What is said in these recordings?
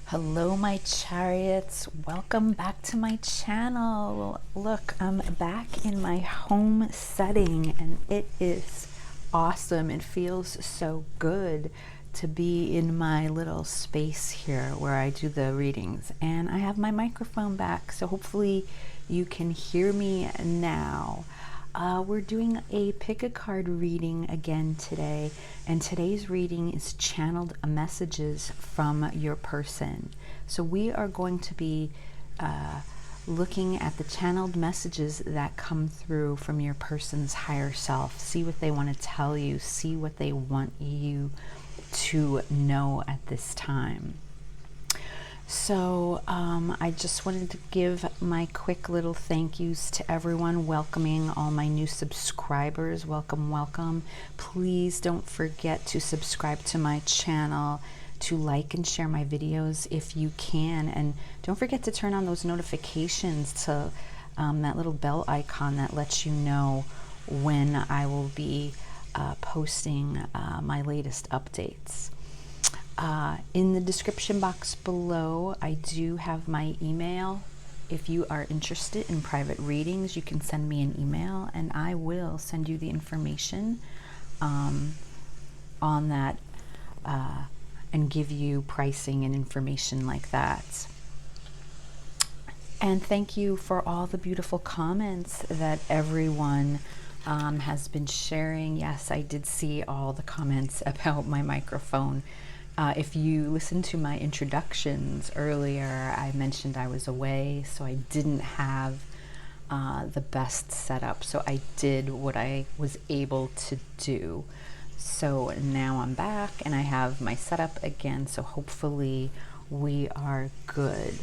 Hello my chariots, welcome back to my channel. Look, I'm back in my home setting and it is awesome. It feels so good to be in my little space here where I do the readings, and I have my microphone back, so hopefully you can hear me now. We're doing a pick a card reading again today, and today's reading is channeled messages from your person. So we are going to be looking at the channeled messages that come through from your person's higher self. See what they want to tell you, see what they want you to know at this time. So I just wanted to give my quick little thank yous to everyone, welcoming all my new subscribers. Welcome, welcome. Please don't forget to subscribe to my channel, to like and share my videos if you can, and don't forget to turn on those notifications to that little bell icon that lets you know when I will be posting my latest updates. In the description box below, I do have my email. If you are interested in private readings, you can send me an email and I will send you the information on that and give you pricing and information like that. And thank you for all the beautiful comments that everyone has been sharing. Yes, I did see all the comments about my microphone. If you listened to my introductions earlier, I mentioned I was away, so I didn't have the best setup. So I did what I was able to do. So now I'm back and I have my setup again, so hopefully we are good.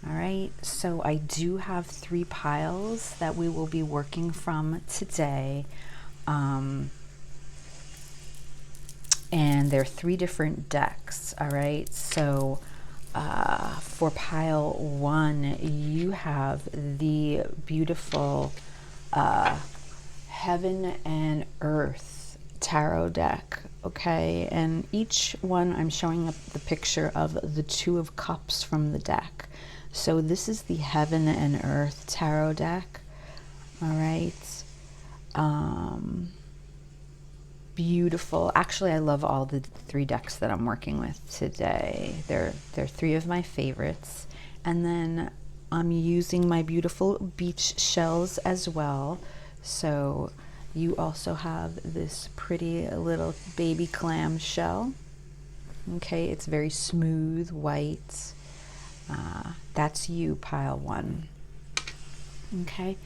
All right, so I do have 3 piles that we will be working from today. And they're 3 different decks. All right, so for pile 1, you have the beautiful Heaven and Earth tarot deck. Okay, and each one I'm showing up the picture of the 2 of Cups from the deck. So this is the Heaven and Earth tarot deck. All right. Beautiful. Actually, I love all the 3 decks that I'm working with today. They're 3 of my favorites. And then I'm using my beautiful beach shells as well. So you also have this pretty little baby clam shell. Okay, it's very smooth, white. That's you, pile 1. Okay,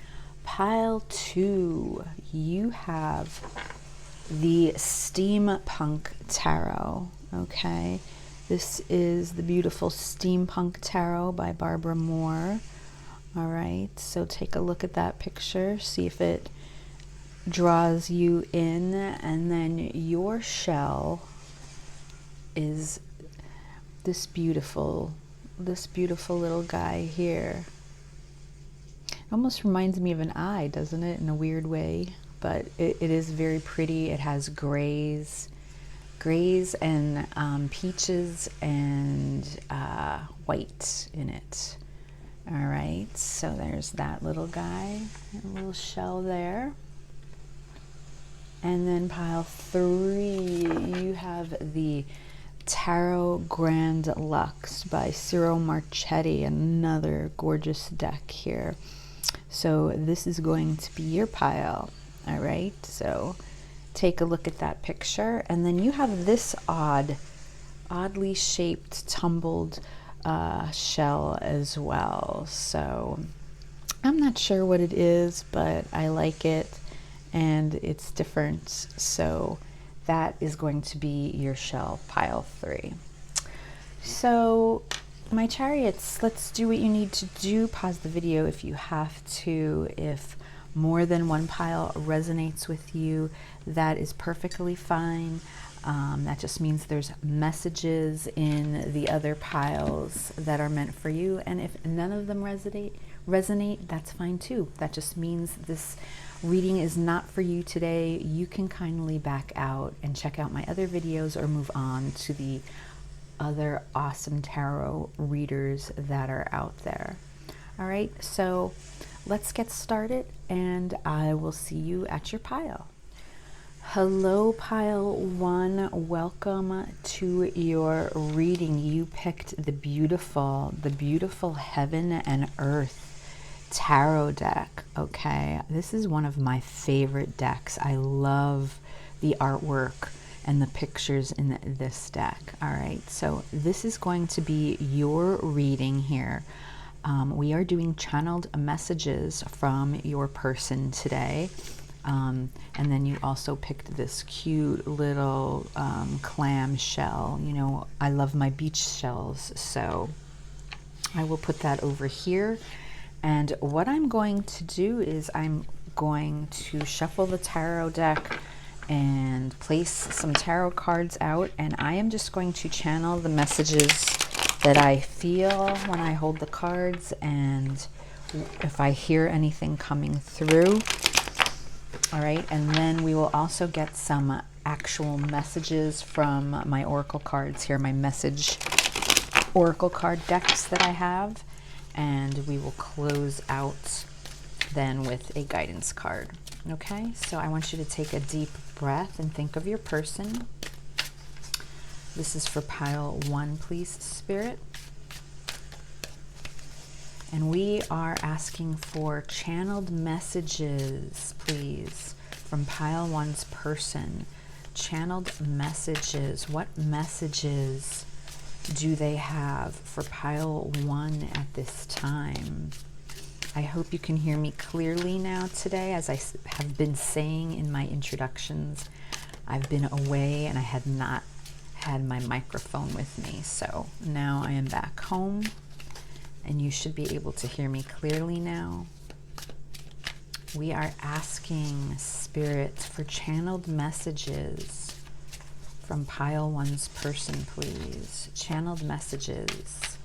pile 2, you have the Steampunk Tarot. Okay, this is the beautiful Steampunk Tarot by Barbara Moore. All right, so take a look at that picture, see if it draws you in, and then your shell is this beautiful little guy here. It almost reminds me of an eye, doesn't it, in a weird way? But it is very pretty. It has grays and peaches and white in it. All right, so there's that little guy, a little shell there. And then pile 3, you have the Tarot Grand Luxe by Ciro Marchetti, another gorgeous deck here. So this is going to be your pile. All right, so take a look at that picture, and then you have this oddly shaped tumbled shell as well. So I'm not sure what it is, but I like it and it's different. So that is going to be your shell, pile 3. So my chariots, let's do what you need to do. Pause the video if you have to. If more than one pile resonates with you, that is perfectly fine. That just means there's messages in the other piles that are meant for you. And if none of them resonate, that's fine too. That just means this reading is not for you today. You can kindly back out and check out my other videos or move on to the other awesome tarot readers that are out there. All right, so let's get started, and I will see you at your pile. Hello, pile one. Welcome to your reading. You picked the beautiful Heaven and Earth tarot deck. Okay, this is one of my favorite decks. I love the artwork and the pictures in this deck. All right, so this is going to be your reading here. We are doing channeled messages from your person today. And then you also picked this cute little clam shell. You know, I love my beach shells, so I will put that over here. And what I'm going to do is I'm going to shuffle the tarot deck and place some tarot cards out, and I am just going to channel the messages that I feel when I hold the cards, and if I hear anything coming through. All right, and then we will also get some actual messages from my oracle cards here, my message oracle card decks that I have, and we will close out then with a guidance card. Okay, so I want you to take a deep breath and think of your person. This is for pile one, please, Spirit. And we are asking for channeled messages, please, from pile one's person. Channeled messages. What messages do they have for pile one at this time? I hope you can hear me clearly now today. As I have been saying in my introductions, I've been away and I had not had my microphone with me. So now I am back home and you should be able to hear me clearly now. We are asking Spirit for channeled messages from pile one's person, please. Channeled messages.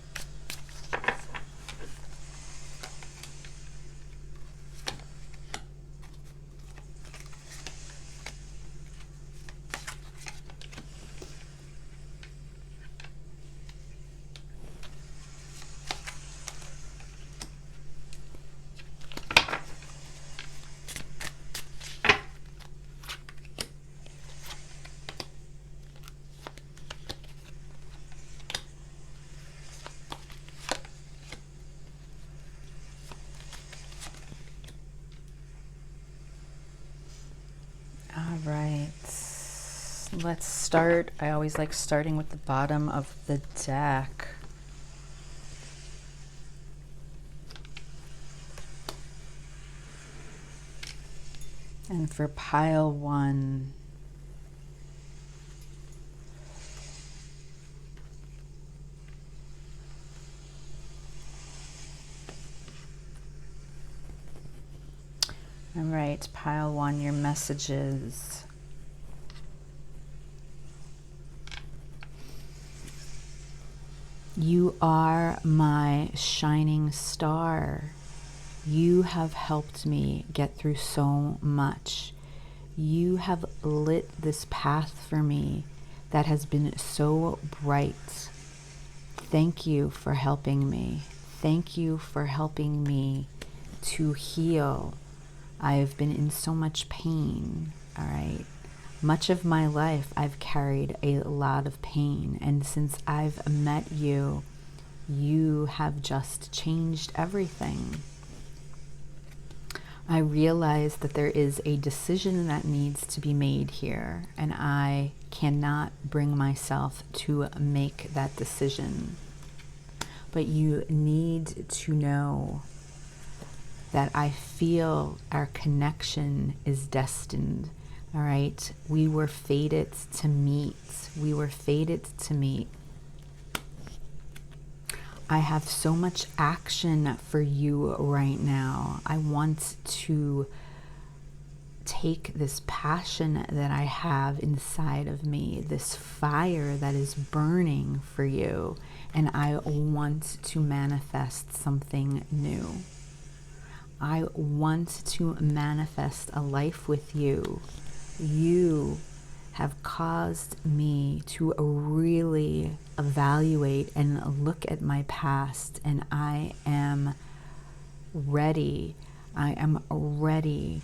All right, let's start. I always like starting with the bottom of the deck. And for pile one, all right, pile one, your messages. You are my shining star. You have helped me get through so much. You have lit this path for me that has been so bright. Thank you for helping me. Thank you for helping me to heal. I have been in so much pain, all right? Much of my life, I've carried a lot of pain. And since I've met you, you have just changed everything. I realize that there is a decision that needs to be made here, and I cannot bring myself to make that decision. But you need to know that I feel our connection is destined. All right, we were fated to meet. We were fated to meet. I have so much action for you right now. I want to take this passion that I have inside of me, this fire that is burning for you, and I want to manifest something new. I want to manifest a life with you. You have caused me to really evaluate and look at my past, and I am ready. I am ready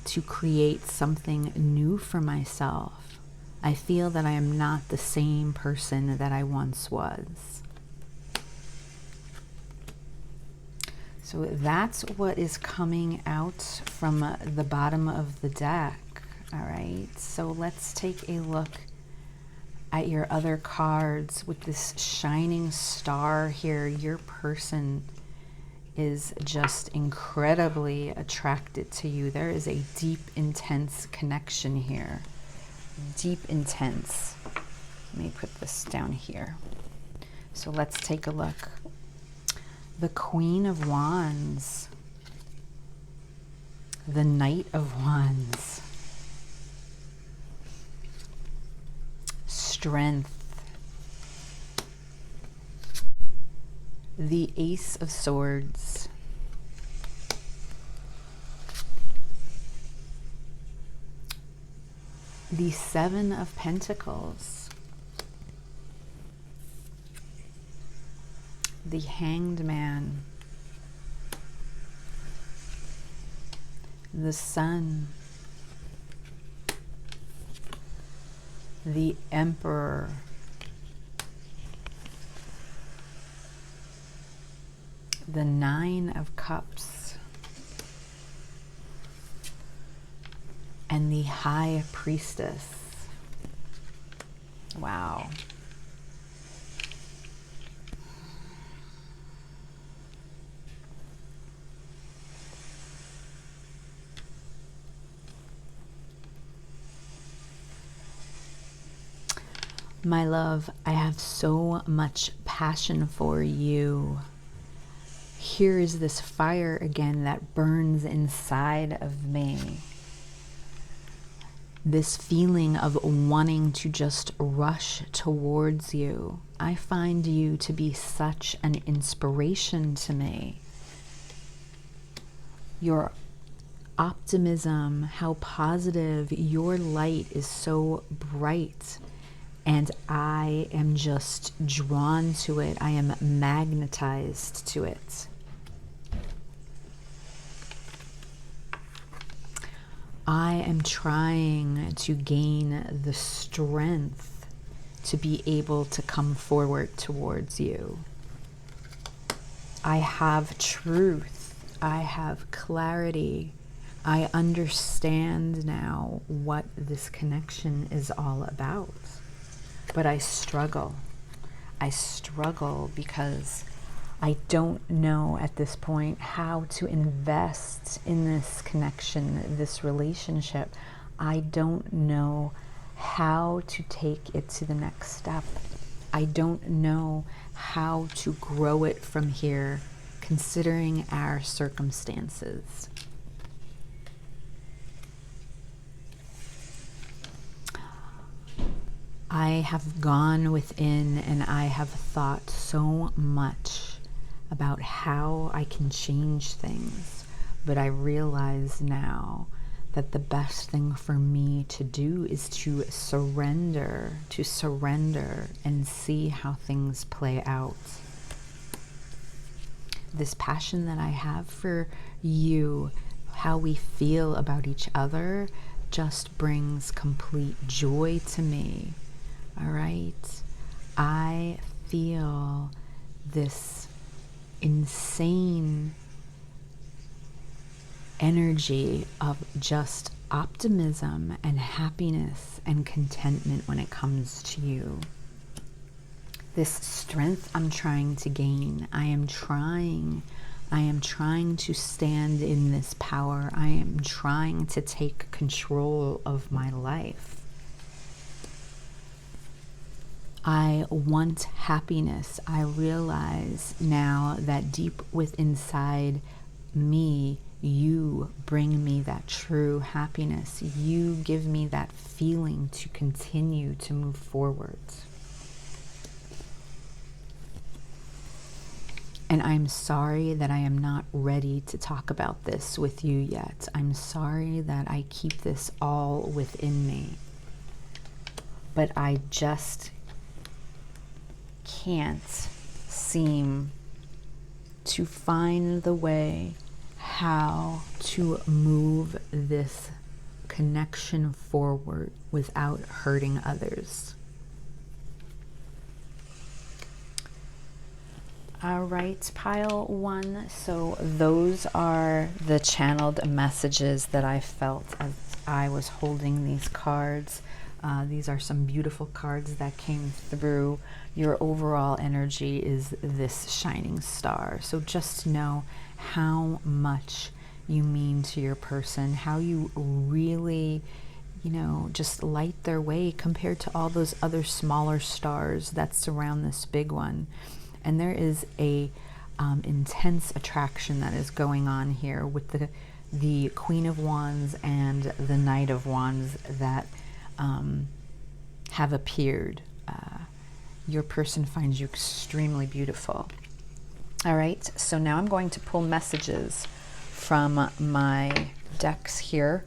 to create something new for myself. I feel that I am not the same person that I once was. So that's what is coming out from the bottom of the deck. All right, so let's take a look at your other cards with this shining star here. Your person is just incredibly attracted to you. There is a deep, intense connection here. Deep, intense. Let me put this down here. So let's take a look. The Queen of Wands. The Knight of Wands. Strength. The Ace of Swords. The Seven of Pentacles. The Hanged Man. The Sun. The Emperor. The Nine of Cups. And the High Priestess. Wow. My love, I have so much passion for you. Here is this fire again that burns inside of me. This feeling of wanting to just rush towards you. I find you to be such an inspiration to me. Your optimism, how positive, your light is so bright. And I am just drawn to it. I am magnetized to it. I am trying to gain the strength to be able to come forward towards you. I have truth. I have clarity. I understand now what this connection is all about. But I struggle. I struggle because I don't know at this point how to invest in this connection, this relationship. I don't know how to take it to the next step. I don't know how to grow it from here, considering our circumstances. I have gone within and I have thought so much about how I can change things, but I realize now that the best thing for me to do is to surrender and see how things play out. This passion that I have for you, how we feel about each other, just brings complete joy to me. All right, I feel this insane energy of just optimism and happiness and contentment when it comes to you. This strength I'm trying to gain. I am trying to stand in this power. I am trying to take control of my life. I want happiness. I realize now that deep within inside me, you bring me that true happiness. You give me that feeling to continue to move forward. And I'm sorry that I am not ready to talk about this with you yet. I'm sorry that I keep this all within me. But I just can't seem to find the way how to move this connection forward without hurting others. All right, pile one. So those are the channeled messages that I felt as I was holding these cards. These are some beautiful cards that came through. Your overall energy is this shining star. So just know how much you mean to your person, how you really, just light their way compared to all those other smaller stars that surround this big one. And there is a intense attraction that is going on here with the Queen of Wands and the Knight of Wands that have appeared. Your person finds you extremely beautiful. All right, so now I'm going to pull messages from my decks here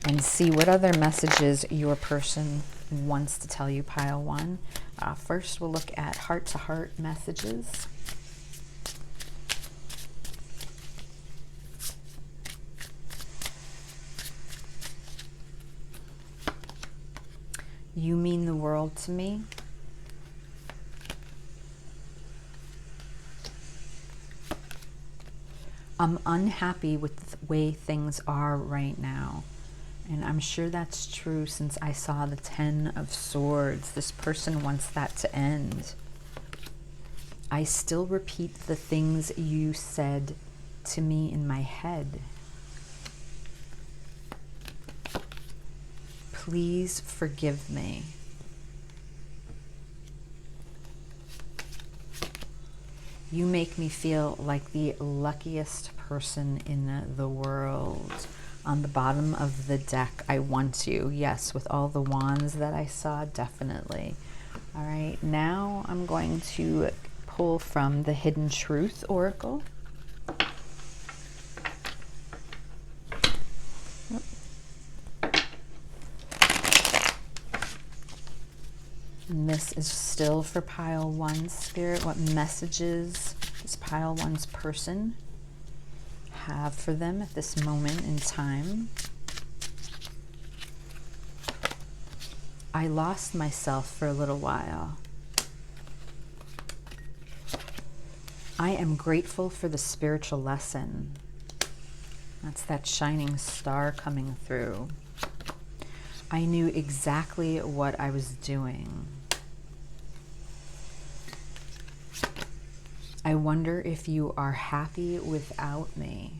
and see what other messages your person wants to tell you, pile one. First, we'll look at heart-to-heart messages. You mean the world to me. I'm unhappy with the way things are right now. And I'm sure that's true since I saw the 10 of Swords. This person wants that to end. I still repeat the things you said to me in my head. Please forgive me. You make me feel like the luckiest person in the world. On the bottom of the deck, I want you. Yes, with all the wands that I saw, definitely. All right, now I'm going to pull from the Hidden Truth Oracle. And this is still for pile one, Spirit. What messages does pile one's person have for them at this moment in time? I lost myself for a little while. I am grateful for the spiritual lesson. That's that shining star coming through. I knew exactly what I was doing. I wonder if you are happy without me.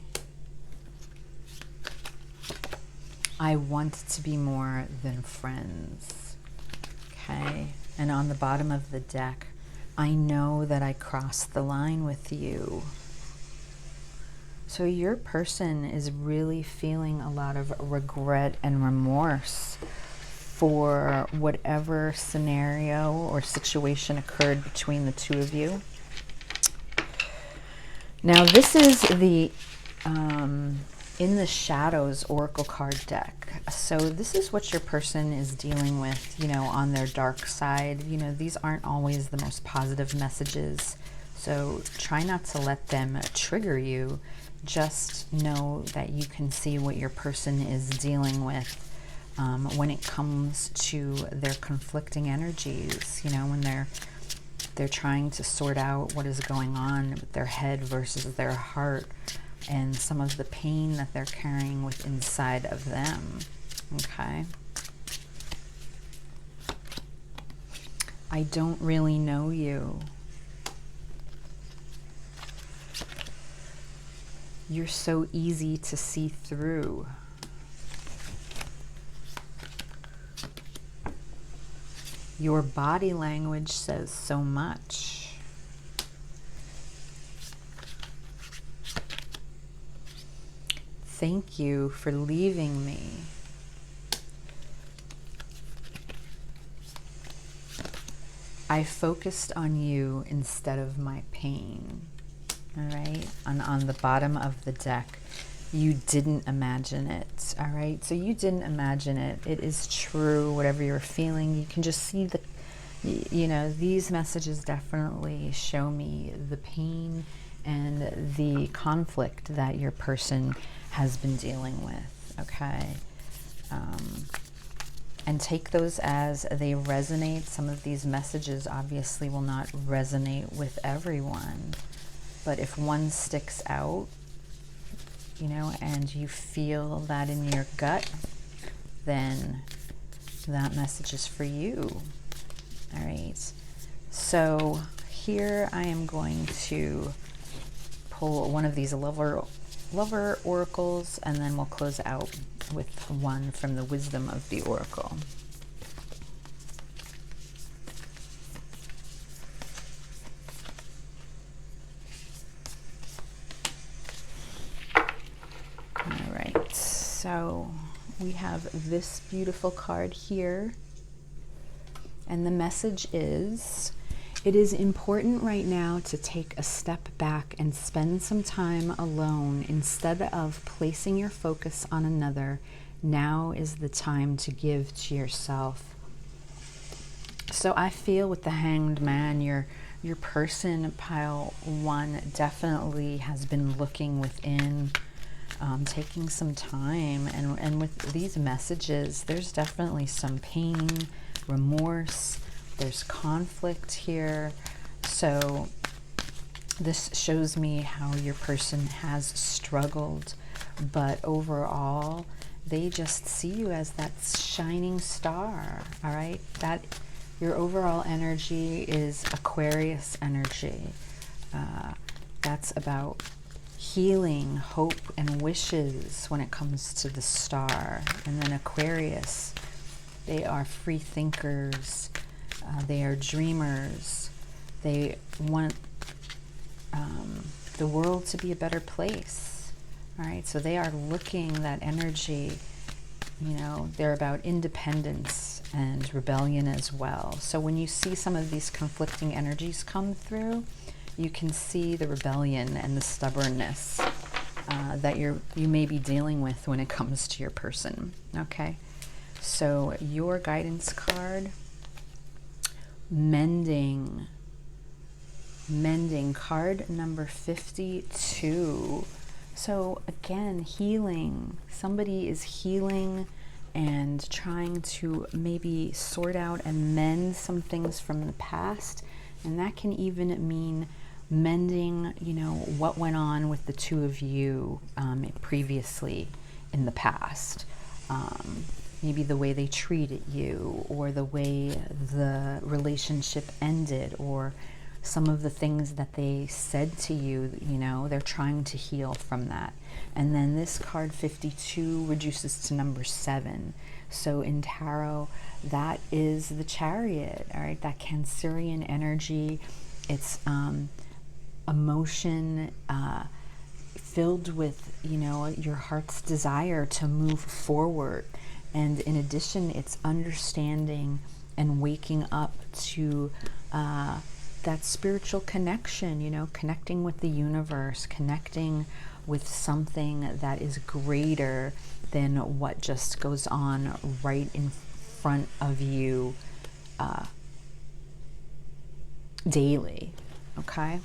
I want to be more than friends. Okay, and on the bottom of the deck, I know that I crossed the line with you. So your person is really feeling a lot of regret and remorse for whatever scenario or situation occurred between the two of you. Now this is the In the Shadows Oracle card deck. So this is what your person is dealing with, on their dark side. These aren't always the most positive messages. So try not to let them trigger you. Just know that you can see what your person is dealing with when it comes to their conflicting energies, when they're trying to sort out what is going on with their head versus their heart and some of the pain that they're carrying with inside of them. Okay. I don't really know you. You're so easy to see through. Your body language says so much. Thank you for leaving me. I focused on you instead of my pain. All right, on the bottom of the deck, you didn't imagine it. All right, so you didn't imagine it. It is true. Whatever you're feeling, you can just see You know, these messages definitely show me the pain and the conflict that your person has been dealing with, okay? And take those as they resonate. Some of these messages obviously will not resonate with everyone, but if one sticks out, you know, and you feel that in your gut, then that message is for you. All right, so here I am going to pull one of these lover oracles, and then we'll close out with one from the wisdom of the oracle. All right, so we have this beautiful card here. And the message is, it is important right now to take a step back and spend some time alone instead of placing your focus on another. Now is the time to give to yourself. So I feel with the Hanged Man, your person, pile one, definitely has been looking within, taking some time. And with these messages, there's definitely some pain, remorse, there's conflict here. So this shows me how your person has struggled, but overall they just see you as that shining star. All right, that your overall energy is Aquarius energy. That's about healing, hope, and wishes when it comes to the star. And then Aquarius, they are free thinkers, they are dreamers, they want the world to be a better place. All right, so they are looking, that energy, you know, they're about independence and rebellion as well. So when you see some of these conflicting energies come through, you can see the rebellion and the stubbornness that you may be dealing with when it comes to your person, okay? So your guidance card, mending, card number 52. So again, healing. Somebody is healing and trying to maybe sort out and mend some things from the past. And that can even mean mending, you know, what went on with the two of you previously in the past. Maybe the way they treated you, or the way the relationship ended, or some of the things that they said to you, you know, they're trying to heal from that. And then this card 52 reduces to number 7. So in tarot, that is the Chariot, all right, that Cancerian energy. It's emotion filled with, you know, your heart's desire to move forward. And in addition, it's understanding and waking up to that spiritual connection, you know, connecting with the universe, connecting with something that is greater than what just goes on right in front of you daily, okay?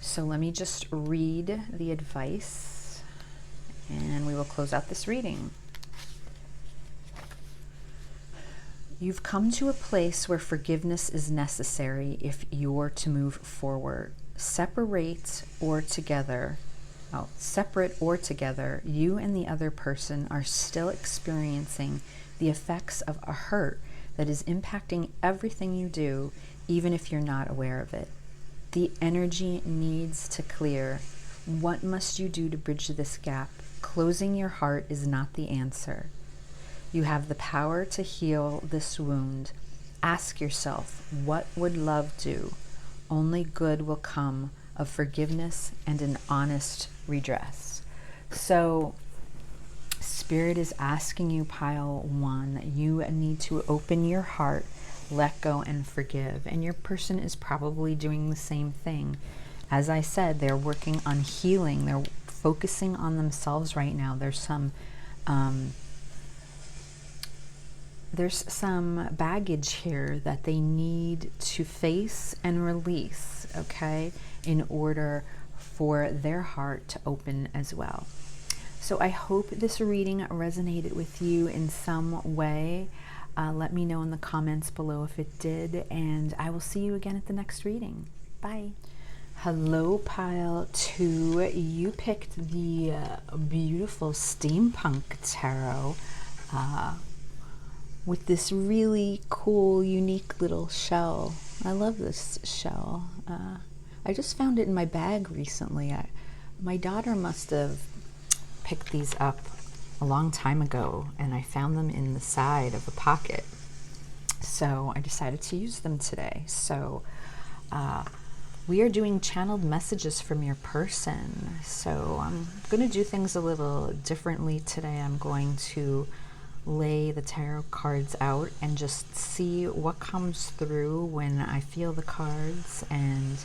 So let me just read the advice and we will close out this reading. You've come to a place where forgiveness is necessary if you're to move forward. Separate or together, you and the other person are still experiencing the effects of a hurt that is impacting everything you do, even if you're not aware of it. The energy needs to clear. What must you do to bridge this gap? Closing your heart is not the answer. You have the power to heal this wound. Ask yourself, what would love do? Only good will come of forgiveness and an honest redress. So Spirit is asking you, pile one, that you need to open your heart, let go, and forgive. And your person is probably doing the same thing. As I said, they're working on healing. They're focusing on themselves right now. There's some there's some baggage here that they need to face and release, okay, in order for their heart to open as well. So I hope this reading resonated with you in some way. Let me know in the comments below if it did, and I will see you again at the next reading. Bye. Hello, Pile 2. You picked the beautiful Steampunk Tarot with this really cool, unique little shell. I love this shell. I just found it in my bag recently. My daughter must have picked these up a long time ago, and I found them in the side of a pocket. So I decided to use them today. So we are doing channeled messages from your person. So I'm going to do things a little differently today. I'm going to lay the tarot cards out and just see what comes through when I feel the cards, and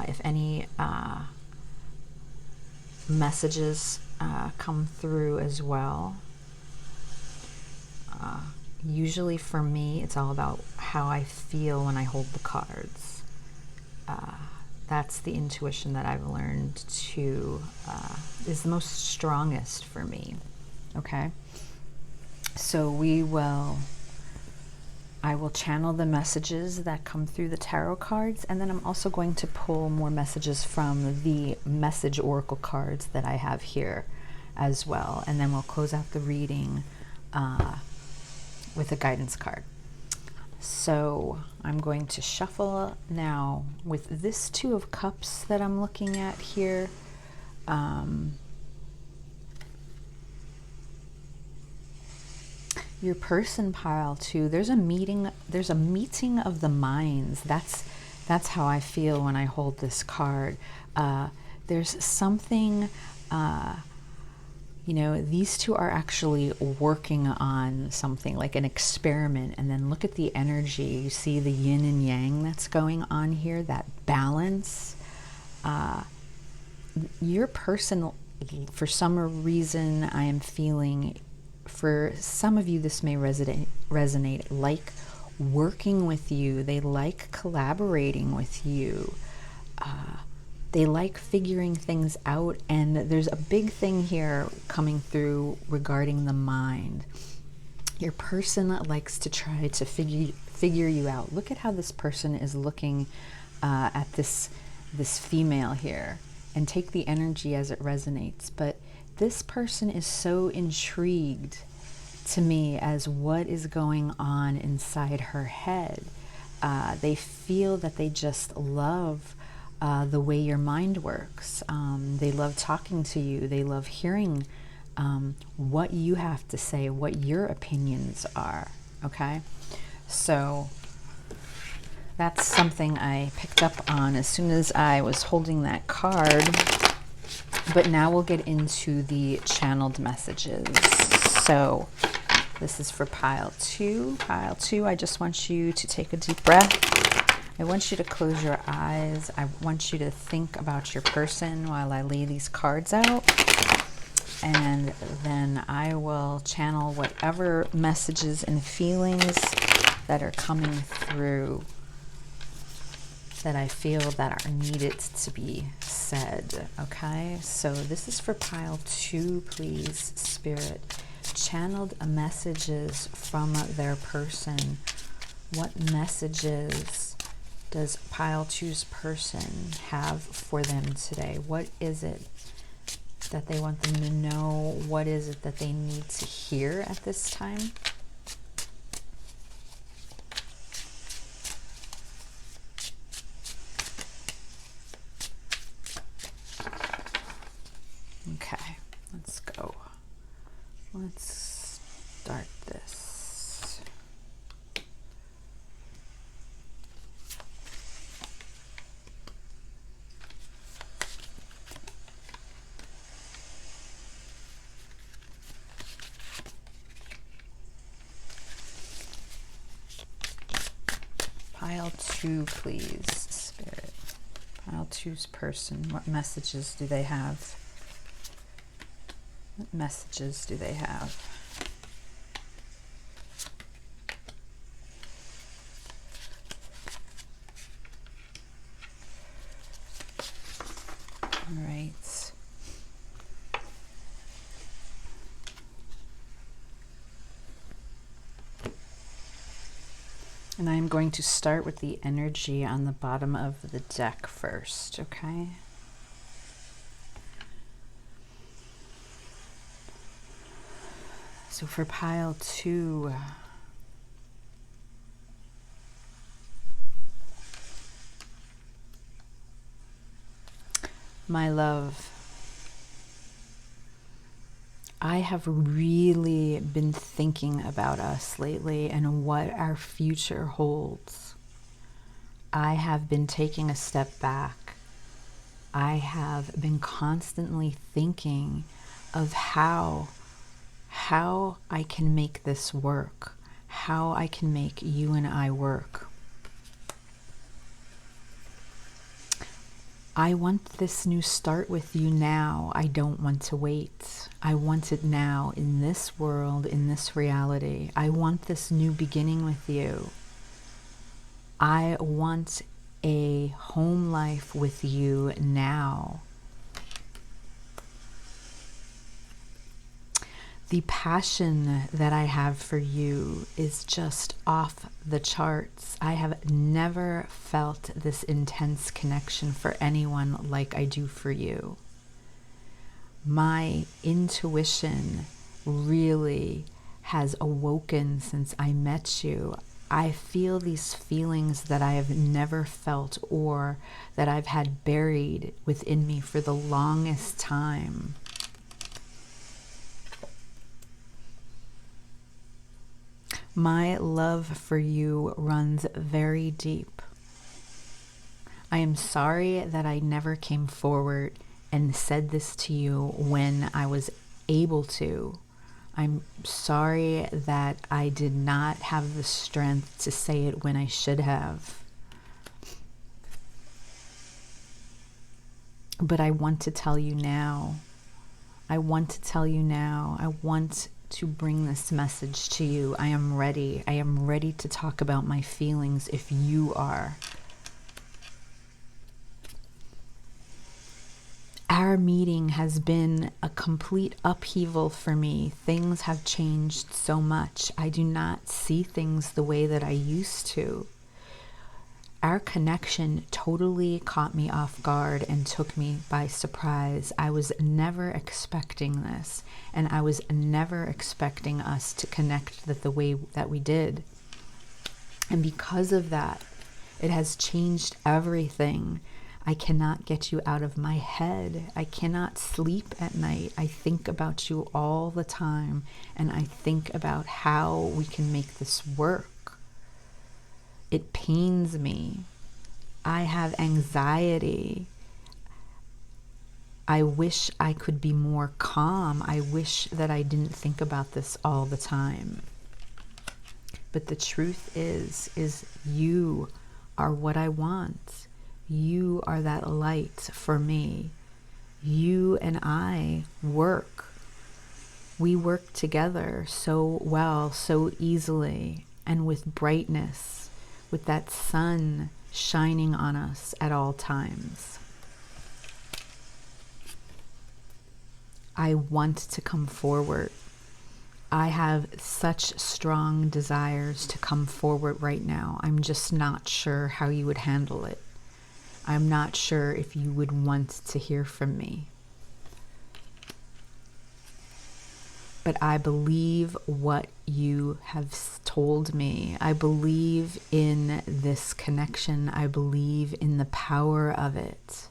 if any messages come through as well. Usually for me, it's all about how I feel when I hold the cards. That's the intuition that I've learned to is the most strongest for me. Okay, so I will channel the messages that come through the tarot cards, and then I'm also going to pull more messages from the message oracle cards that I have here as well, and then we'll close out the reading with a guidance card. So I'm going to shuffle now with this Two of Cups that I'm looking at here. Your person, Pile 2, there's a meeting of the minds. That's how I feel when I hold this card. There's something, you know, these two are actually working on something like an experiment, and then look at the energy. You see the yin and yang that's going on here, that balance. Your person, for some reason, I am feeling, for some of you this may resonate, like working with you. They like collaborating with you. They like figuring things out, and there's a big thing here coming through regarding the mind. Your person likes to try to figure you out. Look at how this person is looking at this female here, and take the energy as it resonates. But this person is so intrigued to me as what is going on inside her head. They feel that they just love the way your mind works. They love talking to you. They love hearing what you have to say, what your opinions are. Okay, so that's something I picked up on as soon as I was holding that card. But now we'll get into the channeled messages. So this is for Pile 2. Pile 2, I just want you to take a deep breath. I want you to close your eyes. I want you to think about your person while I lay these cards out. And then I will channel whatever messages and feelings that are coming through that I feel that are needed to be said. Okay, so this is for Pile 2, please, Spirit. Channeled messages from their person. What messages does Pile 2's person have for them today? What is it that they want them to know? What is it that they need to hear at this time? Okay, let's go. Let's start this. Pile 2, please, Spirit. Pile 2's person. What messages do they have? What messages do they have? And I'm going to start with the energy on the bottom of the deck first, okay? So for pile 2, my love, I have really been thinking about us lately and what our future holds. I have been taking a step back. I have been constantly thinking of how I can make this work, how I can make you and I work. I want this new start with you now. I don't want to wait. I want it now, in this world, in this reality. I want this new beginning with you. I want a home life with you now. The passion that I have for you is just off the charts. I have never felt this intense connection for anyone like I do for you. My intuition really has awoken since I met you. I feel these feelings that I have never felt or that I've had buried within me for the longest time. My love for you runs very deep. I am sorry that I never came forward and said this to you when I was able to. I'm sorry that I did not have the strength to say it when I should have. But I want to tell you now. I want to tell you now. I want to bring this message to you. I am ready. I am ready to talk about my feelings if you are. Our meeting has been a complete upheaval for me. Things have changed so much. I do not see things the way that I used to. Our connection totally caught me off guard and took me by surprise. I was never expecting this, and I was never expecting us to connect the way that we did. And because of that, it has changed everything. I cannot get you out of my head. I cannot sleep at night. I think about you all the time, and I think about how we can make this work. It pains me. I have anxiety. I wish I could be more calm. I wish that I didn't think about this all the time. But the truth is you are what I want. You are that light for me. You and I work. We work together so well, so easily, and with brightness, with that sun shining on us at all times. I want to come forward. I have such strong desires to come forward right now. I'm just not sure how you would handle it. I'm not sure if you would want to hear from me. But I believe what you have told me. I believe in this connection. I believe in the power of it.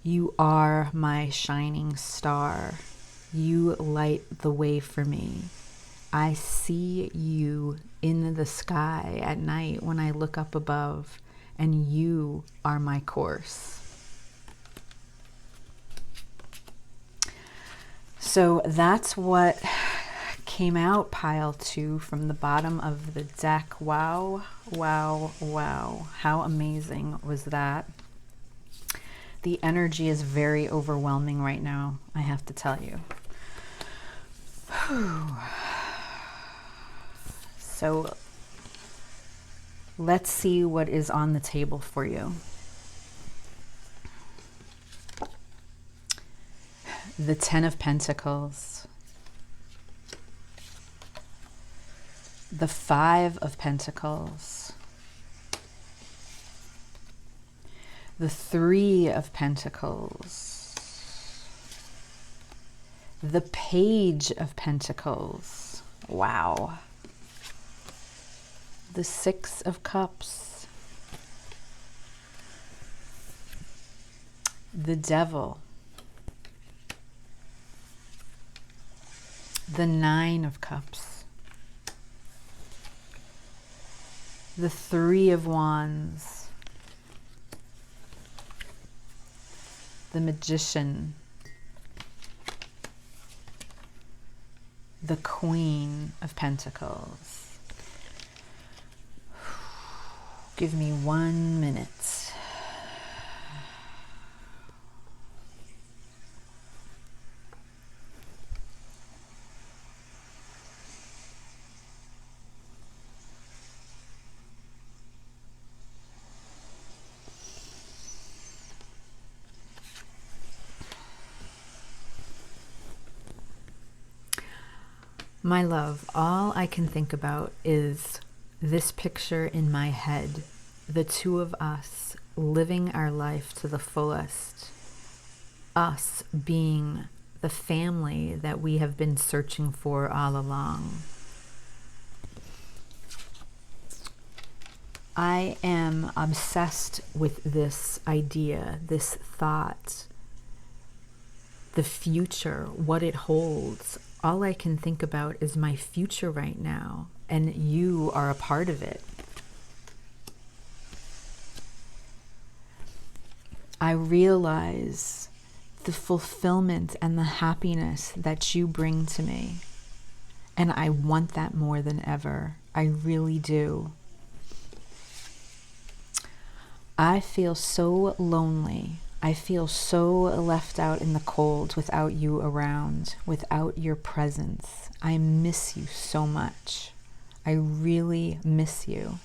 You are my shining star. You light the way for me. I see you in the sky at night when I look up above, and you are my course. So that's what came out, pile 2, from the bottom of the deck. Wow, wow, wow. How amazing was that? The energy is very overwhelming right now, I have to tell you. So let's see what is on the table for you. The Ten of Pentacles. the Five of Pentacles, the Three of Pentacles, the Page of Pentacles, wow, the Six of Cups, the Devil, the Nine of Cups, the Three of Wands, the Magician, the Queen of Pentacles. Give me 1 minute. My love, all I can think about is this picture in my head, the two of us living our life to the fullest, us being the family that we have been searching for all along. I am obsessed with this idea, this thought, the future, what it holds. All I can think about is my future right now, and you are a part of it. I realize the fulfillment and the happiness that you bring to me, and I want that more than ever. I really do. I feel so lonely. I feel so left out in the cold without you around, without your presence. I miss you so much. I really miss you.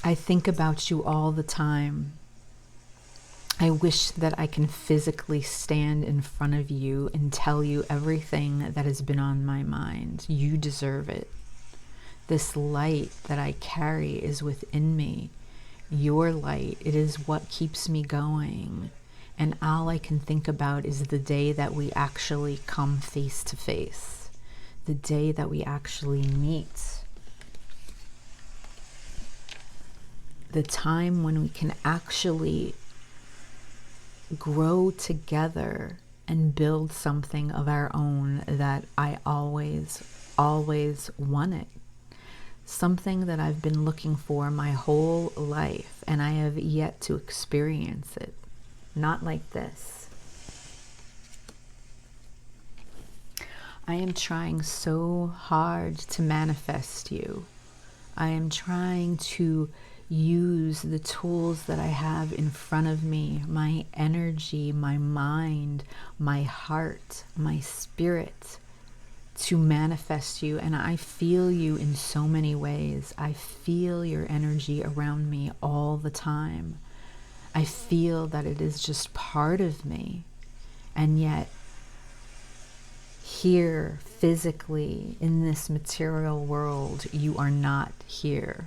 I think about you all the time. I wish that I can physically stand in front of you and tell you everything that has been on my mind. You deserve it. This light that I carry is within me. Your light, it is what keeps me going. And all I can think about is the day that we actually come face to face. The day that we actually meet. The time when we can actually grow together and build something of our own that I always wanted. Something that I've been looking for my whole life, and I have yet to experience it. Not like this. I am trying so hard to manifest you. I am trying to use the tools that I have in front of me, my energy, my mind, my heart, my spirit, to manifest you. And I feel you in so many ways. I feel your energy around me all the time. I feel that it is just part of me. And yet, here, physically, in this material world, you are not here.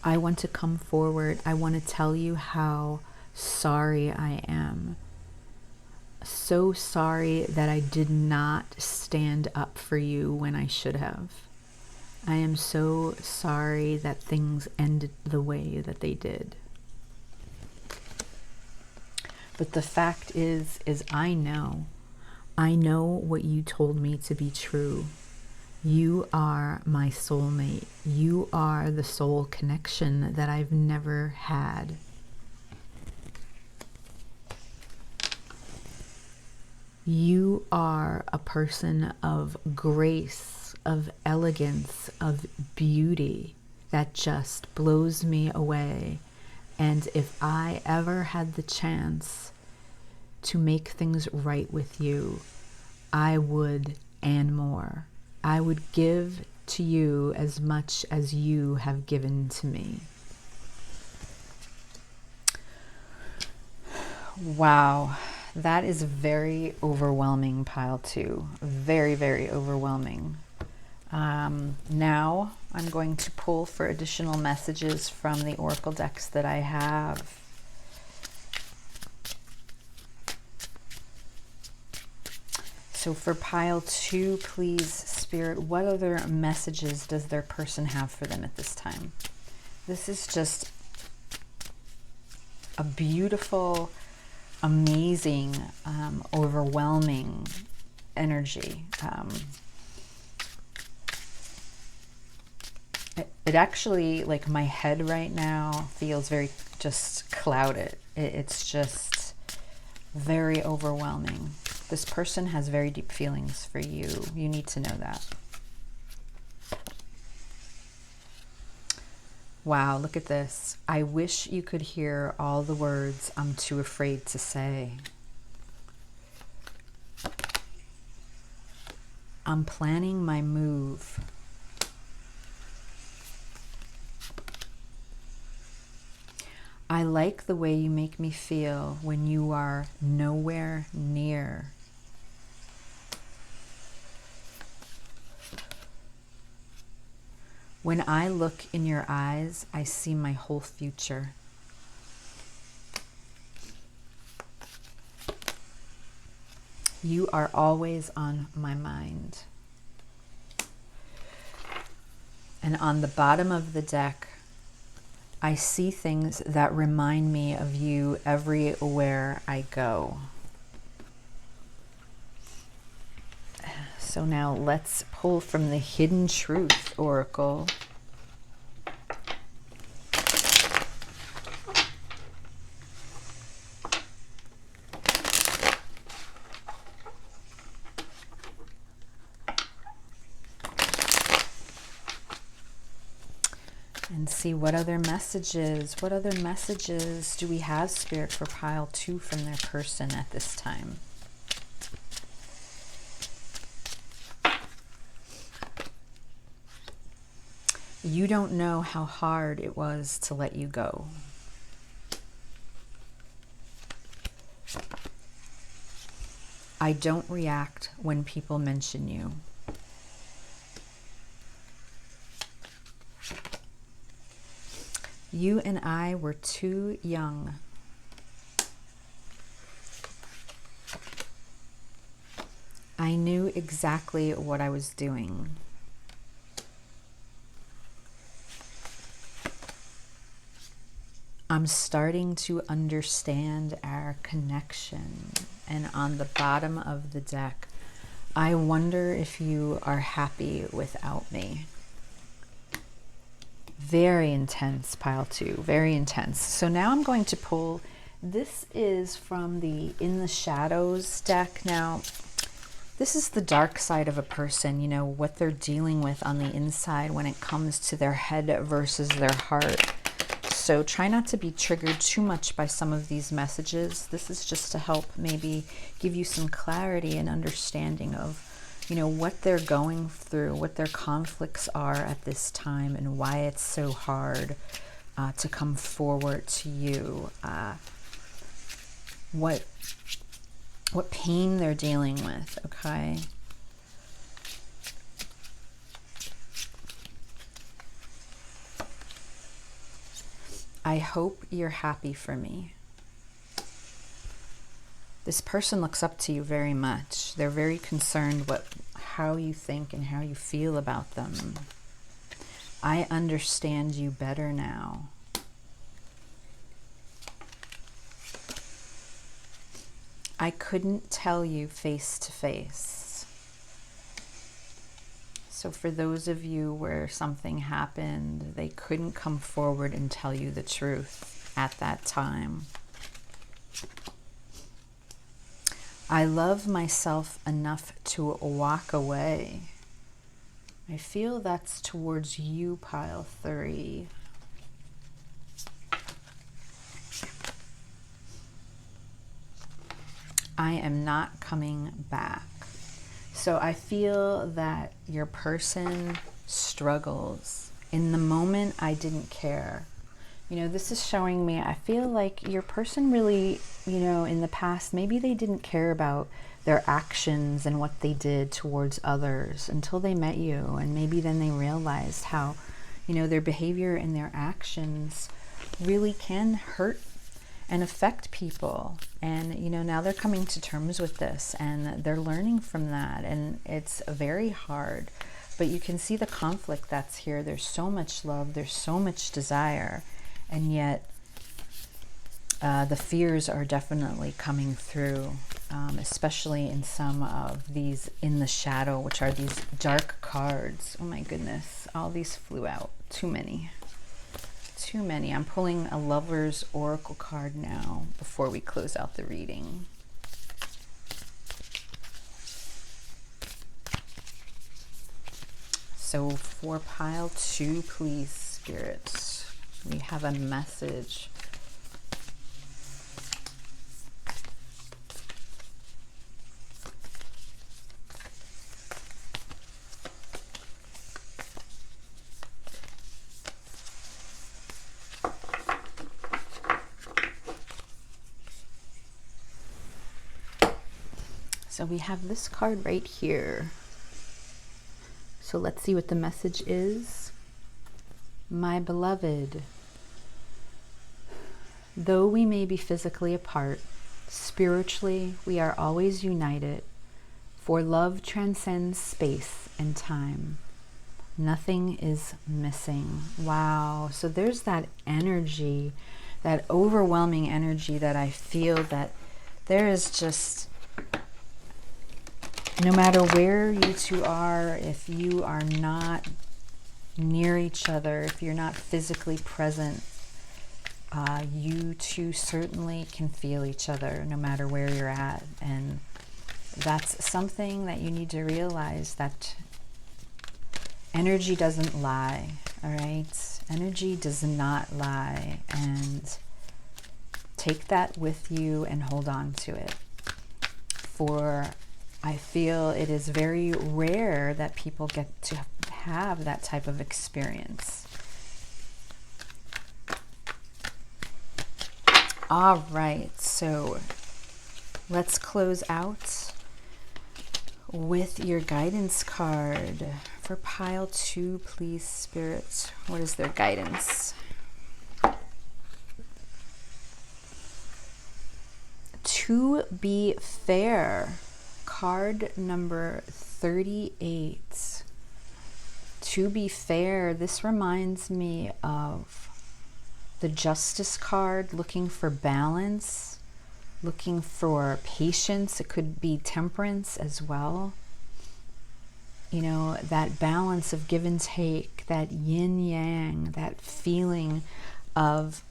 I want to come forward. I want to tell you how sorry I am. So sorry that I did not stand up for you when I should have. I am so sorry that things ended the way that they did. But the fact is I know what you told me to be true. You are my soulmate. You are the soul connection that I've never had. You are a person of grace, of elegance, of beauty that just blows me away. And if I ever had the chance to make things right with you, I would, and more. I would give to you as much as you have given to me. Wow, that is very overwhelming, pile two. Very, very overwhelming. Now I'm going to pull for additional messages from the oracle decks that I have. So for pile two, please, Spirit, what other messages does their person have for them at this time? This is just a beautiful, amazing, overwhelming energy. It actually, like, my head right now feels very just clouded. It's just very overwhelming. This person has very deep feelings for you. You need to know that. Wow, look at this. I wish you could hear all the words I'm too afraid to say. I'm planning my move. I like the way you make me feel when you are nowhere near. When I look in your eyes, I see my whole future. You are always on my mind. And on the bottom of the deck, I see things that remind me of you everywhere I go. So now let's pull from the Hidden Truth Oracle. And see what other messages do we have, Spirit, for pile two from their person at this time? You don't know how hard it was to let you go. I don't react when people mention you. You and I were too young. I knew exactly what I was doing. I'm starting to understand our connection. And on the bottom of the deck, I wonder if you are happy without me. Very intense, pile two, very intense. So now I'm going to pull, this is from the In the Shadows deck. Now, this is the dark side of a person, you know, what they're dealing with on the inside when it comes to their head versus their heart. So try not to be triggered too much by some of these messages. This is just to help maybe give you some clarity and understanding of, you know, what they're going through, what their conflicts are at this time, and why it's so hard to come forward to you. What pain they're dealing with, okay? I hope you're happy for me. This person looks up to you very much. They're very concerned how you think and how you feel about them. I understand you better now. I couldn't tell you face to face. So for those of you where something happened, they couldn't come forward and tell you the truth at that time. I love myself enough to walk away. I feel that's towards you, pile three. I am not coming back. So I feel that your person struggles. In the moment, I didn't care. You know, this is showing me, I feel like your person really you know, in the past, maybe they didn't care about their actions and what they did towards others until they met you. And maybe then they realized how, you know, their behavior and their actions really can hurt and affect people. And, you know, now they're coming to terms with this and they're learning from that. And it's very hard, but you can see the conflict that's here. There's so much love, there's so much desire, and yet the fears are definitely coming through, especially in some of these in the shadow, which are these dark cards. Oh my goodness, all these flew out. Too many. Too many. I'm pulling a Lover's Oracle card now before we close out the reading. So for pile 2, please, Spirits, we have a message. So we have this card right here. So let's see what the message is. My beloved, though we may be physically apart, spiritually we are always united, for love transcends space and time. Nothing is missing. Wow. So there's that energy, that overwhelming energy that I feel that there is just, no matter where you two are, if you are not near each other, if you're not physically present, you two certainly can feel each other no matter where you're at. And that's something that you need to realize, that energy doesn't lie, all right? Energy does not lie, and take that with you and hold on to it. For I feel it is very rare that people get to have that type of experience. All right, so let's close out with your guidance card. For pile 2, please, Spirit, what is their guidance? To be fair. Card number 38. To be fair, this reminds me of the Justice card, looking for balance, looking for patience. It could be temperance as well. You know, that balance of give and take, that yin yang, that feeling of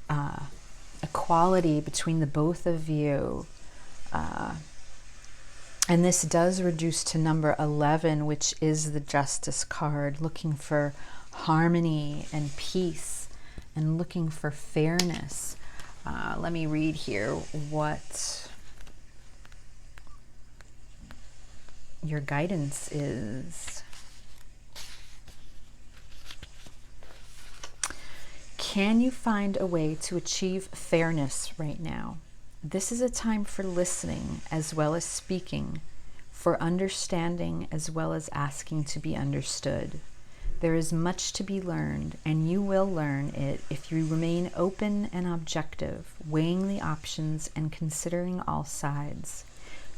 equality between the both of you. And this does reduce to number 11, which is the Justice card, looking for harmony and peace and looking for fairness. Let me read here what your guidance is. Can you find a way to achieve fairness right now? This is a time for listening as well as speaking, for understanding as well as asking to be understood. There is much to be learned, and you will learn it if you remain open and objective, weighing the options and considering all sides.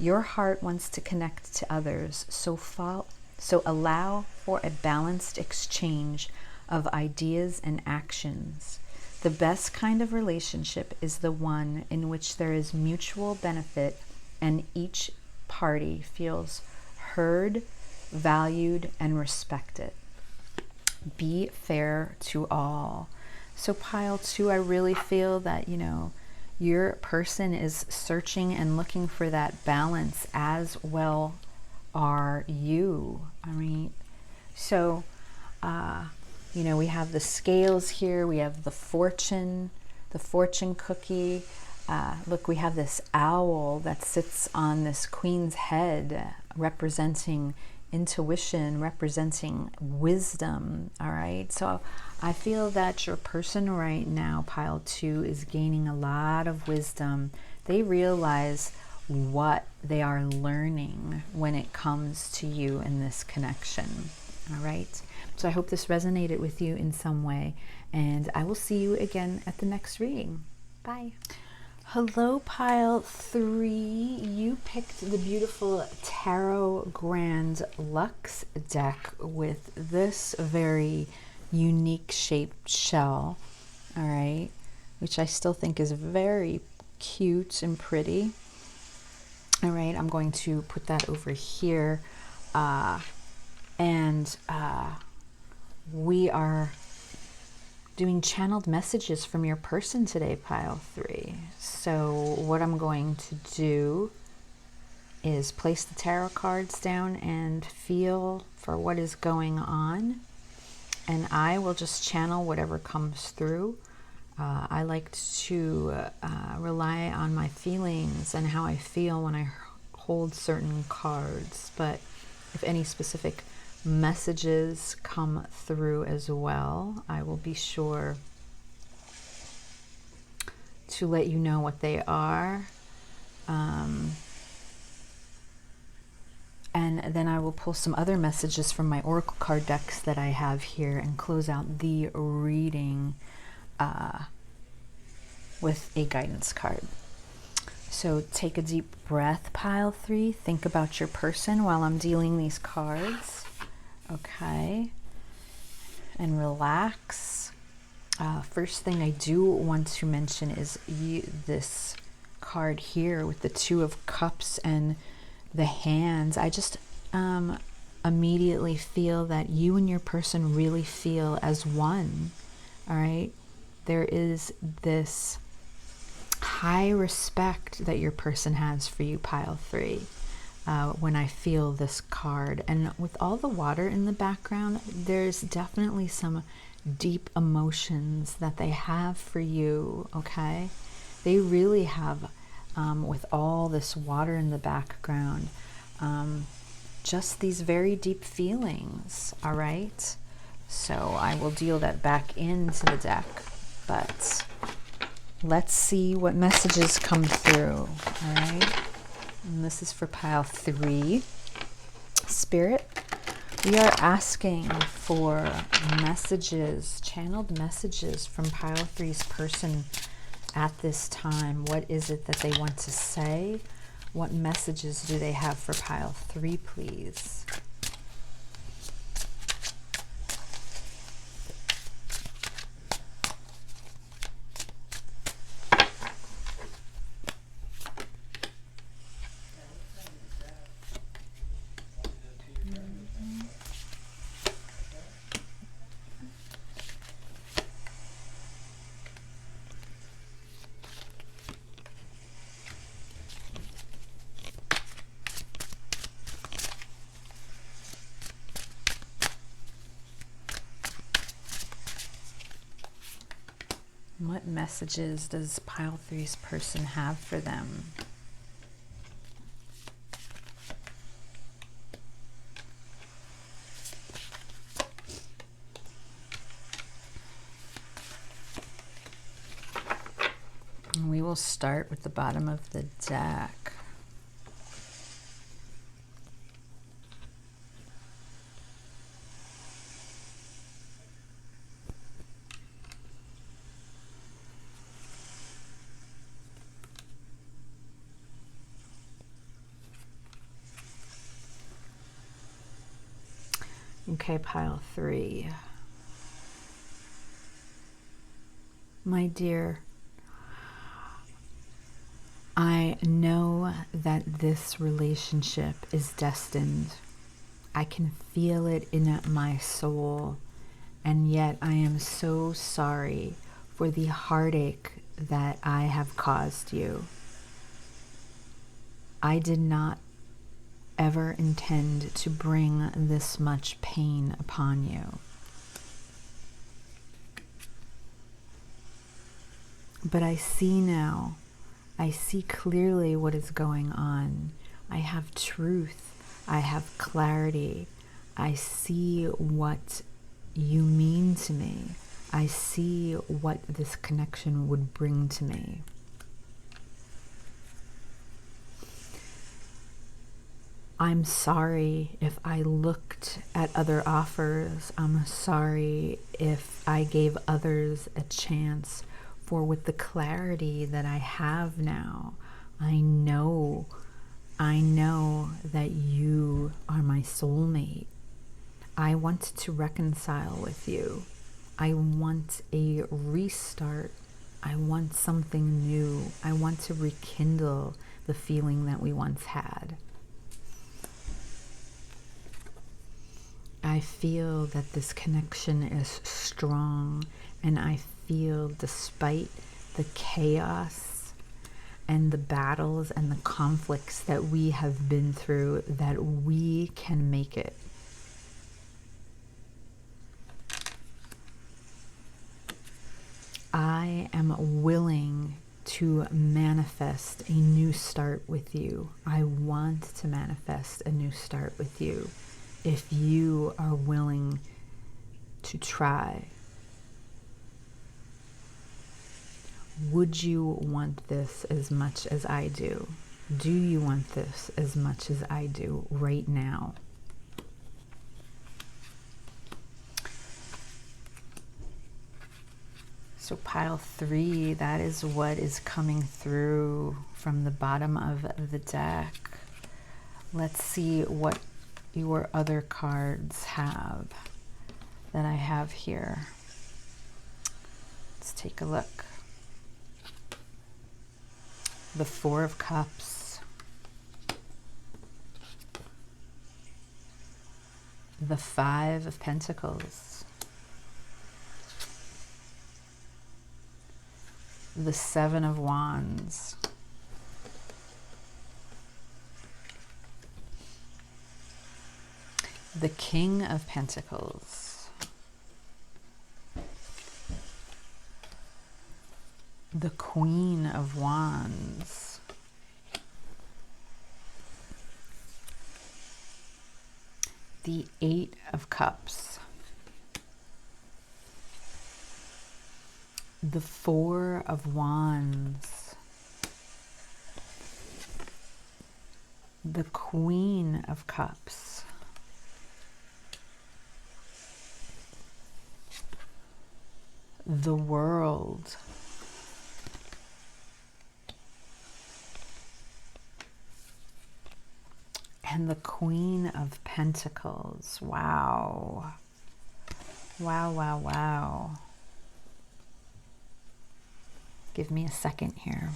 Your heart wants to connect to others, so allow for a balanced exchange of ideas and actions. The best kind of relationship is the one in which there is mutual benefit and each party feels heard, valued, and respected. Be fair to all. So pile 2, I really feel that, you know, your person is searching and looking for that balance, as well are you. I mean, so you know, we have the scales here, we have the fortune cookie. Look, we have this owl that sits on this queen's head, representing intuition, representing wisdom. All right, so I feel that your person right now, pile 2, is gaining a lot of wisdom They realize what they are learning when it comes to you in this connection. All right. So I hope this resonated with you in some way, and I will see you again at the next reading. Bye. Hello, pile 3. You picked the beautiful Tarot Grand Luxe deck with this very unique shaped shell, all right, which I still think is very cute and pretty. All right, I'm going to put that over here, and we are doing channeled messages from your person today, pile 3. So what I'm going to do is place the tarot cards down and feel for what is going on, and I will just channel whatever comes through. I like to rely on my feelings and how I feel when I hold certain cards, but if any specific messages come through as well, I will be sure to let you know what they are. And then I will pull some other messages from my oracle card decks that I have here and close out the reading with a guidance card. So take a deep breath, pile 3. Think about your person while I'm dealing these cards. Okay. And relax. First thing I do want to mention is this card here with the 2 of Cups and the hands. I just immediately feel that you and your person really feel as one. All right. There is this high respect that your person has for you, pile 3, when I feel this card. And with all the water in the background, there's definitely some deep emotions that they have for you, okay? They really have, with all this water in the background, just these very deep feelings, all right? So I will deal that back into the deck, but let's see what messages come through, all right? And this is for pile 3. Spirit, we are asking for messages, channeled messages from pile 3's person at this time. What is it that they want to say? What messages do they have for pile 3, please? What messages does pile 3's person have for them? And we will start with the bottom of the deck. Okay, pile 3. My dear, I know that this relationship is destined. I can feel it in my soul, and yet I am so sorry for the heartache that I have caused you. I did not ever intend to bring this much pain upon you. But I see now, I see clearly what is going on. I have truth, I have clarity. I see what you mean to me. I see what this connection would bring to me. I'm sorry if I looked at other offers. I'm sorry if I gave others a chance. For with the clarity that I have now, I know that you are my soulmate. I want to reconcile with you. I want a restart. I want something new. I want to rekindle the feeling that we once had. I feel that this connection is strong, and I feel, despite the chaos and the battles and the conflicts that we have been through, that we can make it. I am willing to manifest a new start with you. I want to manifest a new start with you. If you are willing to try, would you want this as much as I do? Do you want this as much as I do right now? So pile 3, that is what is coming through from the bottom of the deck. Let's see what your other cards have that I have here. Let's take a look. The 4 of Cups. The 5 of Pentacles. The 7 of Wands. The King of Pentacles. The Queen of Wands. The 8 of Cups. The 4 of Wands. The Queen of Cups. The World. And the Queen of Pentacles. Wow. Wow, wow, wow. Give me a second here.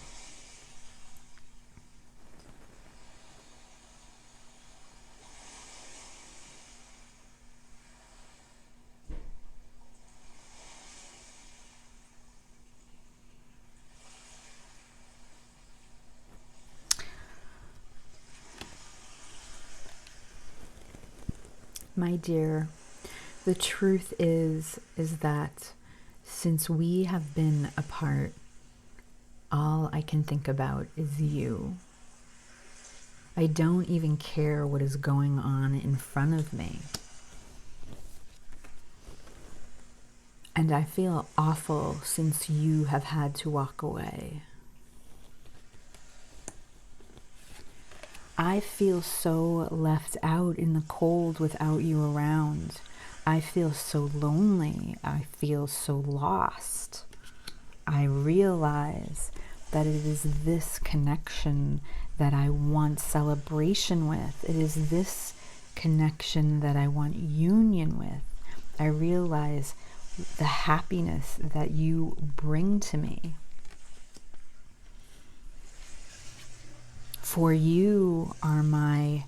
My dear, the truth is that since we have been apart, all I can think about is you. I don't even care what is going on in front of me. And I feel awful since you have had to walk away. I feel so left out in the cold without you around. I feel so lonely. I feel so lost. I realize that it is this connection that I want celebration with. It is this connection that I want union with. I realize the happiness that you bring to me. For you are my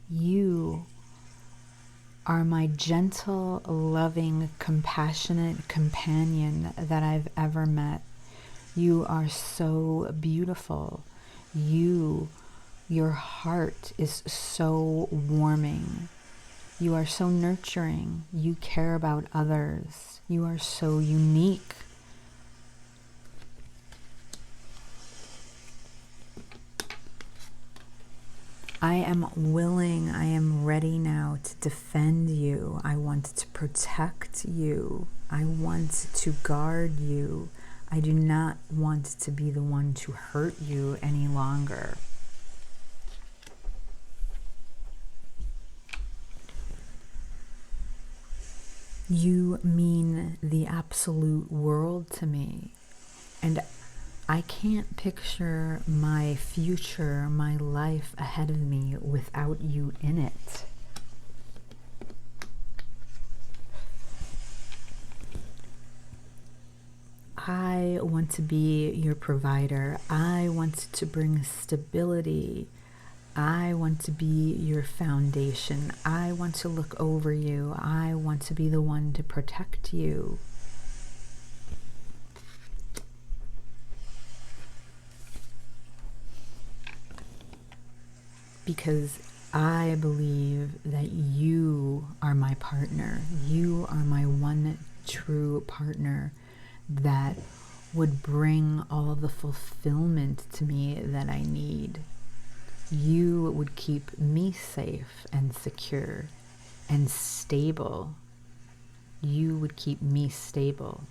you are my gentle, loving, compassionate companion that I've ever met. You are so beautiful. Your heart is so warming. You are so nurturing. You care about others. You are so unique. I am willing, I am ready now to defend you. I want to protect you. I want to guard you. I do not want to be the one to hurt you any longer. You mean the absolute world to me, and I can't picture my future, my life ahead of me without you in it. I want to be your provider. I want to bring stability. I want to be your foundation. I want to look over you. I want to be the one to protect you. Because I believe that you are my partner. You are my one true partner that would bring all of the fulfillment to me that I need. You would keep me safe and secure and stable. You would keep me stable.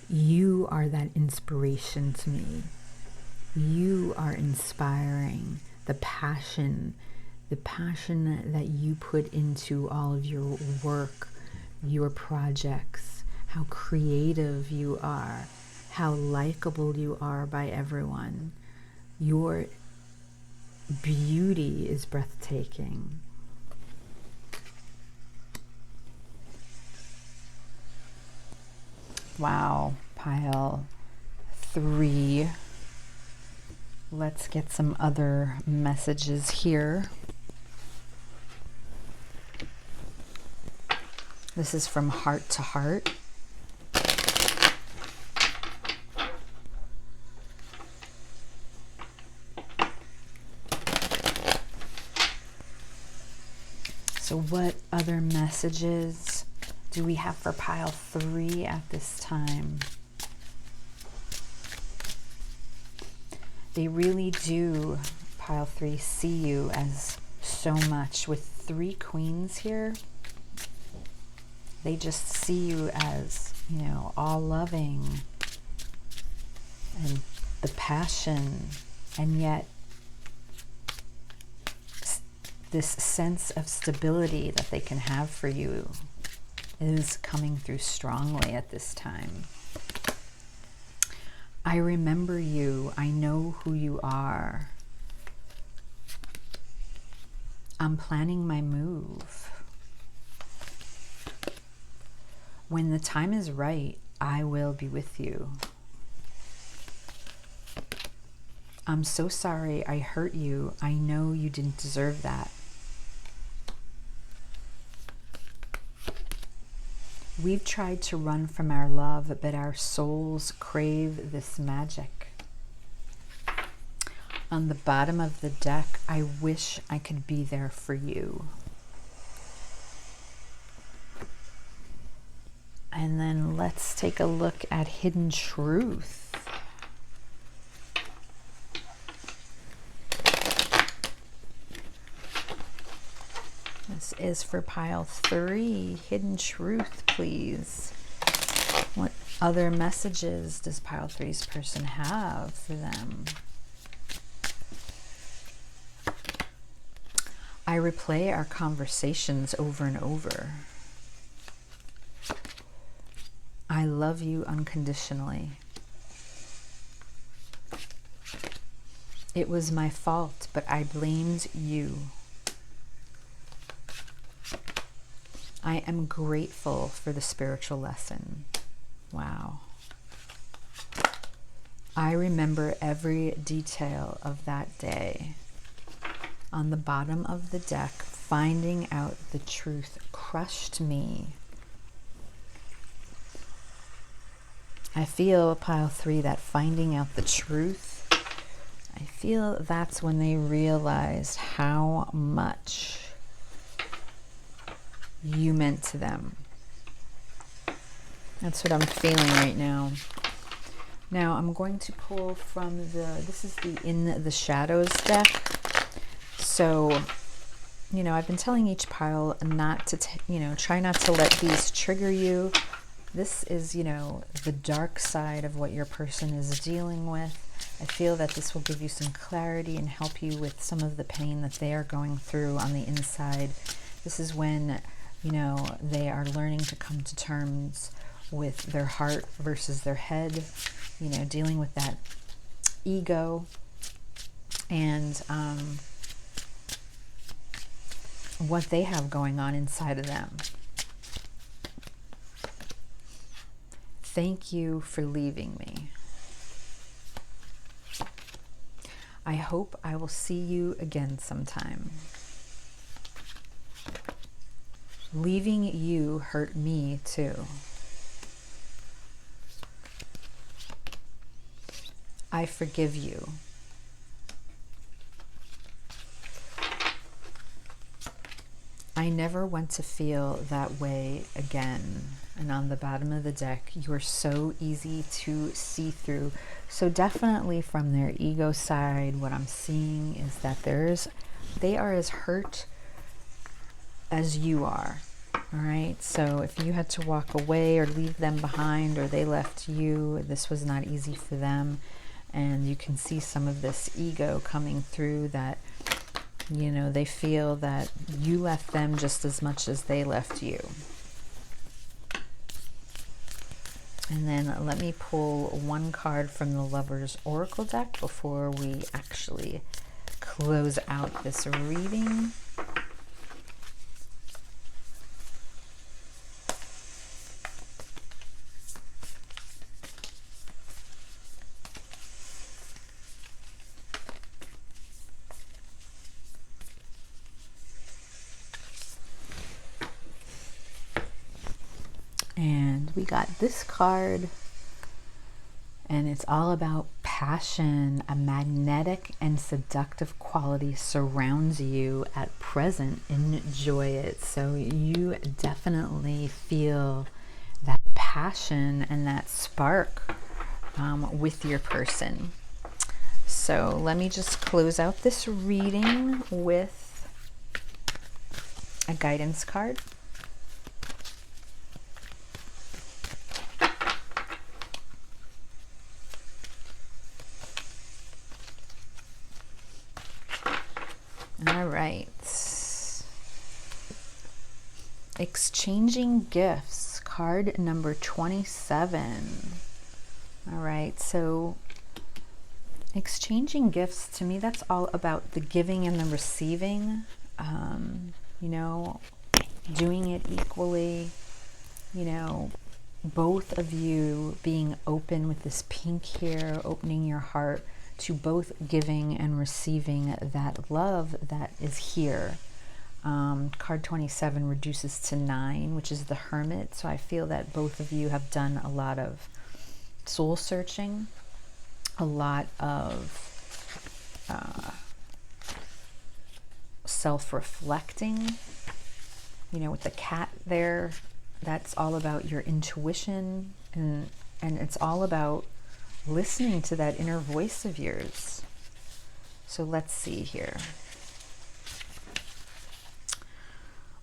You are that inspiration to me. You are inspiring. The passion that you put into all of your work, your projects, how creative you are, how likable you are by everyone. Your beauty is breathtaking. Wow, pile 3. Let's get some other messages here. This is from Heart to Heart. So what other messages do we have for pile 3 at this time? They really do, pile 3, see you as so much. With 3 queens here, they just see you as, you know, all loving and the passion, and yet this sense of stability that they can have for you is coming through strongly at this time. I remember you. I know who you are. I'm planning my move. When the time is right, I will be with you. I'm so sorry I hurt you. I know you didn't deserve that. We've tried to run from our love, but our souls crave this magic. On the bottom of the deck, I wish I could be there for you. And then let's take a look at Hidden Truth. This is for pile 3. Hidden Truth, please. What other messages does pile 3's person have for them? I replay our conversations over and over. I love you unconditionally. It was my fault, but I blamed you. I am grateful for the spiritual lesson. Wow. I remember every detail of that day. On the bottom of the deck, finding out the truth crushed me. I feel, pile 3, that finding out the truth, I feel that's when they realized how much you meant to them. That's what I'm feeling right now. Now I'm going to pull from this is the In the Shadows deck. So you know, I've been telling each pile not to, you know, try not to let these trigger you. This is, you know, the dark side of what your person is dealing with. I feel that this will give you some clarity and help you with some of the pain that they are going through on the inside. This is when, you know, they are learning to come to terms with their heart versus their head, you know, dealing with that ego and what they have going on inside of them. Thank you for leaving me. I hope I will see you again sometime. Leaving you hurt me too. I forgive you. I never want to feel that way again. And on the bottom of the deck, you are so easy to see through. So definitely from their ego side, what I'm seeing is that they are as hurt as you are. All right. So if you had to walk away or leave them behind, or they left you, this was not easy for them. And you can see some of this ego coming through, that, you know, they feel that you left them just as much as they left you. And then let me pull one card from the Lover's Oracle deck before we actually close out this reading. And we got this card, and it's all about passion. A magnetic and seductive quality surrounds you at present. Enjoy it. So you definitely feel that passion and that spark with your person. So let me just close out this reading with a guidance card. All right. Exchanging gifts, card number 27. All right. So exchanging gifts, to me, that's all about the giving and the receiving. You know, doing it equally. You know, both of you being open with this pink here, opening your heart to both giving and receiving that love that is here. Card 27 reduces to 9, which is the Hermit. So I feel that both of you have done a lot of soul searching, a lot of self-reflecting. You know, with the cat there, that's all about your intuition, and it's all about listening to that inner voice of yours. So let's see here.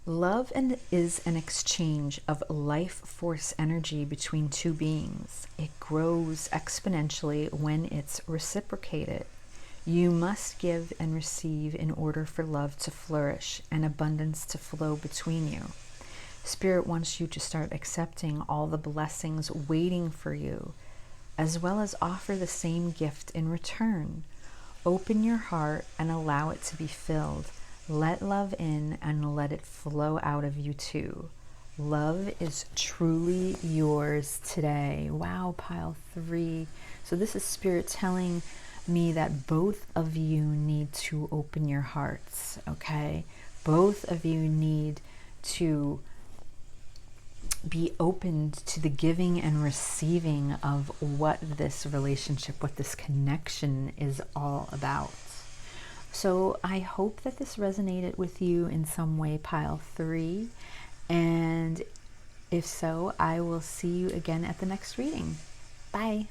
Love is an exchange of life force energy between two beings. It grows exponentially when it's reciprocated. You must give and receive in order for love to flourish and abundance to flow between you. Spirit wants you to start accepting all the blessings waiting for you, as well as offer the same gift in return. Open your heart and allow it to be filled. Let love in and let it flow out of you too. Love is truly yours today. Wow, pile 3. So this is Spirit telling me that both of you need to open your hearts, okay? Both of you need to be open to the giving and receiving of what this relationship, what this connection is all about. So I hope that this resonated with you in some way, pile 3. And if so, I will see you again at the next reading. Bye.